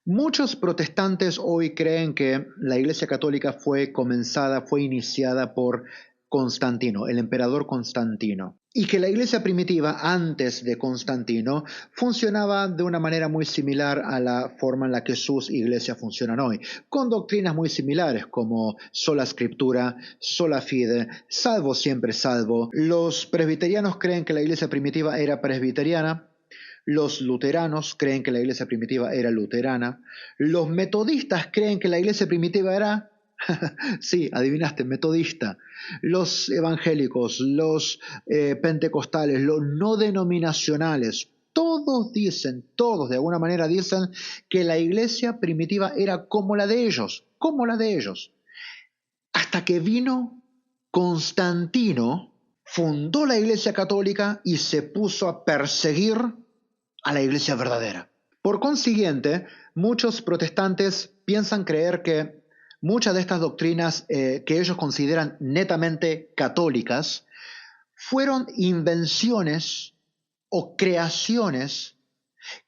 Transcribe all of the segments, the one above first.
Muchos protestantes hoy creen que la Iglesia Católica fue iniciada por Constantino, el emperador Constantino, y que la Iglesia primitiva, antes de Constantino, funcionaba de una manera muy similar a la forma en la que sus iglesias funcionan hoy, con doctrinas muy similares como sola escritura, sola fide, salvo siempre salvo. Los presbiterianos creen que la Iglesia primitiva era presbiteriana. Los luteranos creen que la iglesia primitiva era luterana. Los metodistas creen que la iglesia primitiva era, sí, adivinaste, metodista. Los evangélicos, los pentecostales, los no denominacionales, todos de alguna manera dicen que la iglesia primitiva era como la de ellos, Hasta que vino Constantino, fundó la iglesia católica y se puso a perseguir a la iglesia verdadera. Por consiguiente, muchos protestantes piensan creer que muchas de estas doctrinas que ellos consideran netamente católicas fueron invenciones o creaciones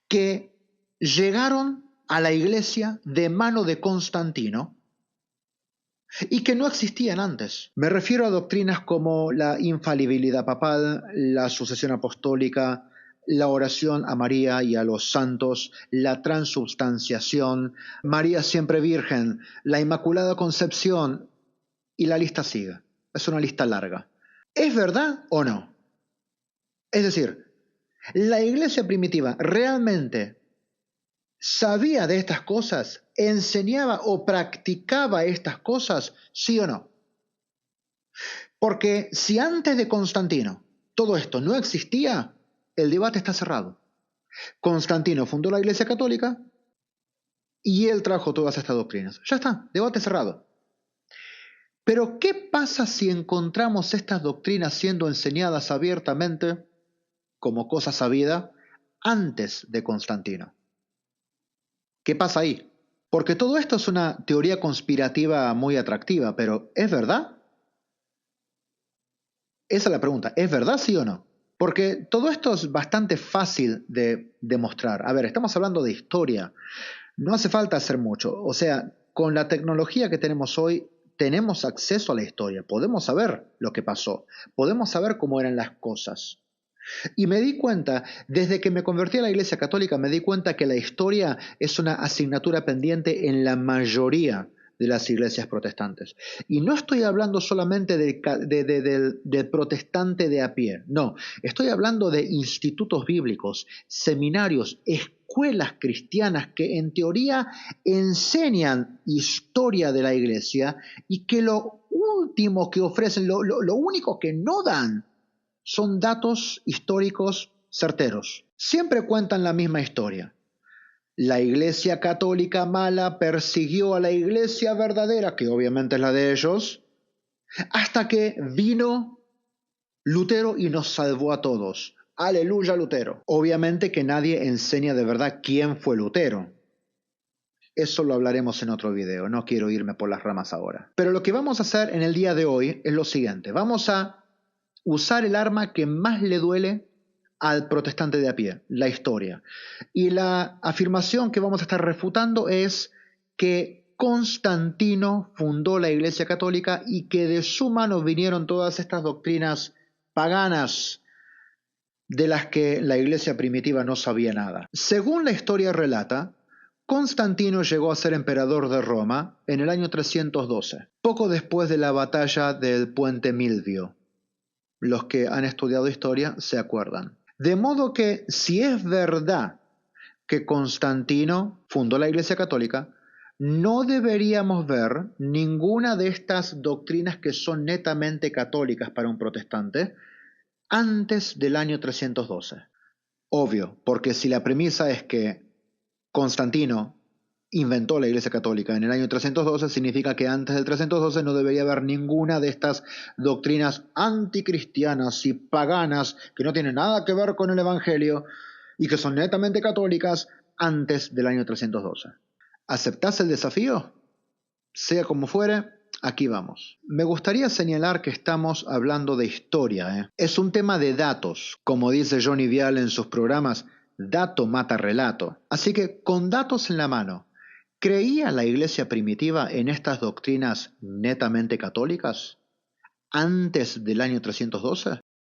que llegaron a la iglesia de mano de Constantino y que no existían antes. Me refiero a doctrinas como la infalibilidad papal, la sucesión apostólica, la oración a María y a los santos, la transubstanciación, María siempre virgen, la Inmaculada Concepción, y la lista sigue. Es una lista larga. ¿Es verdad o no? Es decir, ¿la iglesia primitiva realmente sabía de estas cosas? ¿Enseñaba o practicaba estas cosas? ¿Sí o no? Porque si antes de Constantino todo esto no existía, el debate está cerrado. Constantino fundó la Iglesia Católica y él trajo todas estas doctrinas. Ya está, debate cerrado. Pero ¿qué pasa si encontramos estas doctrinas siendo enseñadas abiertamente como cosa sabida antes de Constantino? ¿Qué pasa ahí? Porque todo esto es una teoría conspirativa muy atractiva, pero ¿es verdad? Esa es la pregunta. ¿Es verdad, sí o no? Porque todo esto es bastante fácil de demostrar. A ver, estamos hablando de historia. No hace falta hacer mucho. O sea, con la tecnología que tenemos hoy, tenemos acceso a la historia. Podemos saber lo que pasó. Podemos saber cómo eran las cosas. Y me di cuenta, desde que me convertí a la Iglesia Católica, me di cuenta que la historia es una asignatura pendiente en la mayoría de las iglesias protestantes. Y no estoy hablando solamente del protestante de a pie, no, estoy hablando de institutos bíblicos, seminarios, escuelas cristianas que en teoría enseñan historia de la iglesia y que lo último que ofrecen, lo único que no dan, son datos históricos certeros. Siempre cuentan la misma historia. La iglesia católica mala persiguió a la iglesia verdadera, que obviamente es la de ellos, hasta que vino Lutero y nos salvó a todos. Aleluya, Lutero. Obviamente que nadie enseña de verdad quién fue Lutero. Eso lo hablaremos en otro video, no quiero irme por las ramas ahora. Pero lo que vamos a hacer en el día de hoy es lo siguiente. Vamos a usar el arma que más le duele al protestante de a pie, la historia. Y la afirmación que vamos a estar refutando es que Constantino fundó la Iglesia Católica y que de su mano vinieron todas estas doctrinas paganas de las que la Iglesia primitiva no sabía nada. Según la historia relata, Constantino llegó a ser emperador de Roma en el año 312, poco después de la batalla del puente Milvio. Los que han estudiado historia se acuerdan. De modo que si es verdad que Constantino fundó la Iglesia Católica, no deberíamos ver ninguna de estas doctrinas que son netamente católicas para un protestante antes del año 312. Obvio, porque si la premisa es que Constantino inventó la Iglesia Católica en el año 312, significa que antes del 312 no debería haber ninguna de estas doctrinas anticristianas y paganas que no tienen nada que ver con el Evangelio y que son netamente católicas antes del año 312. ¿Aceptás el desafío? Sea como fuere, aquí vamos. Me gustaría señalar que estamos hablando de historia, Es un tema de datos. Como dice Johnny Vial en sus programas, dato mata relato. Así que con datos en la mano, ¿creía la iglesia primitiva en estas doctrinas netamente católicas antes del año 312?